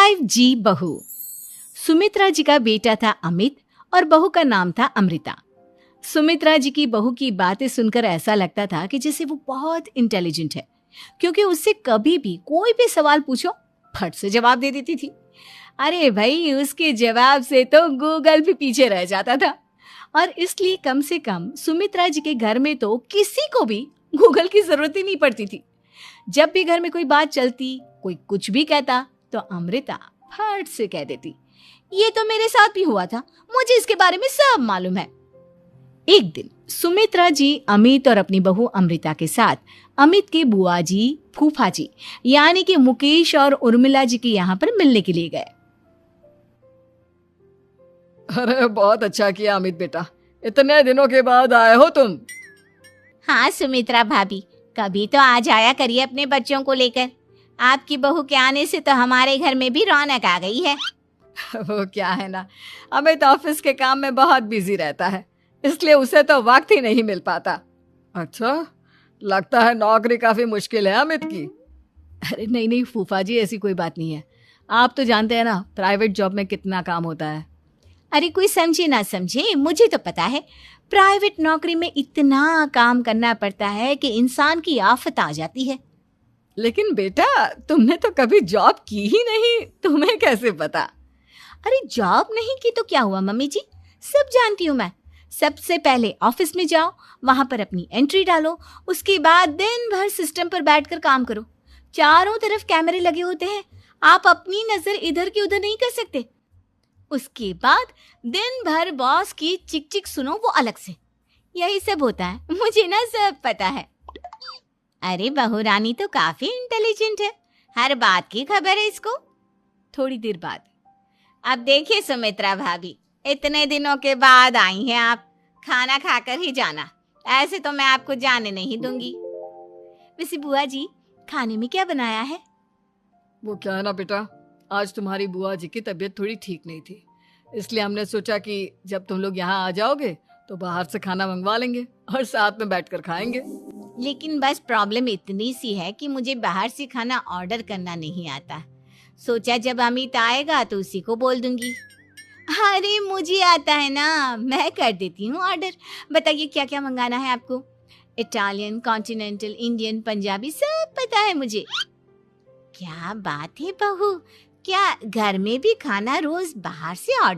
5G बहू। सुमित्रा जी का बेटा था अमित और बहू का नाम था अमृता। सुमित्रा जी की बहू की बातें सुनकर ऐसा लगता था कि जैसे वो बहुत इंटेलिजेंट है, क्योंकि उससे कभी भी कोई भी सवाल पूछो फट से जवाब दे देती थी। अरे भाई, उसके जवाब से तो गूगल भी पीछे रह जाता था। और इसलिए कम से कम सुमित्रा जी के घर में तो किसी को भी गूगल की जरूरत ही नहीं पड़ती थी। जब भी घर में कोई बात चलती, कोई कुछ भी कहता, तो अमृता फट से कह देती, ये तो मेरे साथ भी हुआ था, मुझे इसके बारे में सब मालूम है। एक दिन सुमित्रा जी अमित और अपनी बहू अमृता के साथ अमित के बुआ जी, फूफा जी यानी कि मुकेश और उर्मिला जी के यहाँ पर मिलने के लिए गए। अरे बहुत अच्छा किया अमित बेटा, इतने दिनों के बाद आए हो तुम। हाँ सुमित्रा भाभी, कभी तो आ जाया करिए अपने बच्चों को लेकर। आपकी बहू के आने से तो हमारे घर में भी रौनक आ गई है। वो क्या है ना, अमित ऑफिस के काम में बहुत बिजी रहता है, इसलिए उसे तो वक्त ही नहीं मिल पाता। अच्छा, लगता है नौकरी काफी मुश्किल है अमित की। अरे नहीं नहीं फूफा जी, ऐसी कोई बात नहीं है। आप तो जानते हैं ना प्राइवेट जॉब में कितना काम होता है। अरे कोई समझे ना समझे, मुझे तो पता है प्राइवेट नौकरी में इतना काम करना पड़ता है कि इंसान की आफत आ जाती है। लेकिन बेटा, तुमने तो कभी जॉब की ही नहीं, तुम्हें कैसे पता? अरे जॉब नहीं की तो क्या हुआ मम्मी जी, सब जानती हूँ मैं। सबसे पहले ऑफिस में जाओ, वहां पर अपनी एंट्री डालो, उसके बाद दिन भर सिस्टम पर बैठकर काम करो। चारों तरफ कैमरे लगे होते हैं, आप अपनी नजर इधर की उधर नहीं कर सकते। उसके बाद दिन भर बॉस की चिक चिक सुनो, वो अलग से। यही सब होता है, मुझे ना सब पता है। अरे बहू रानी तो काफी इंटेलिजेंट है, हर बात की खबर है इसको। थोड़ी देर बाद, अब देखिए सुमित्रा भाभी, इतने दिनों के बाद आई हैं आप, खाना खाकर ही जाना, ऐसे तो मैं आपको जाने नहीं दूंगी। वैसे बुआ जी, खाने में क्या बनाया है? वो क्या है ना बेटा, आज तुम्हारी बुआ जी की तबीयत थोड़ी ठीक नहीं थी, इसलिए हमने सोचा कि जब तुम लोग यहाँ आ जाओगे तो बाहर से खाना मंगवा लेंगे और साथ में बैठकर खाएंगे। लेकिन बस प्रॉब्लम इतनी सी है कि मुझे बाहर से खाना ऑर्डर करना नहीं आता। सोचा जब अमित आएगा तो उसी को बोल दूंगी। अरे मुझे आता है ना, मैं कर देती हूँ ऑर्डर। बताइए क्या क्या मंगाना है आपको? इटालियन, कॉन्टिनेंटल, इंडियन, पंजाबी, सब पता है मुझे। क्या बात है बहू, क्या घर में भी खाना रोज बाहर से ऑर्डर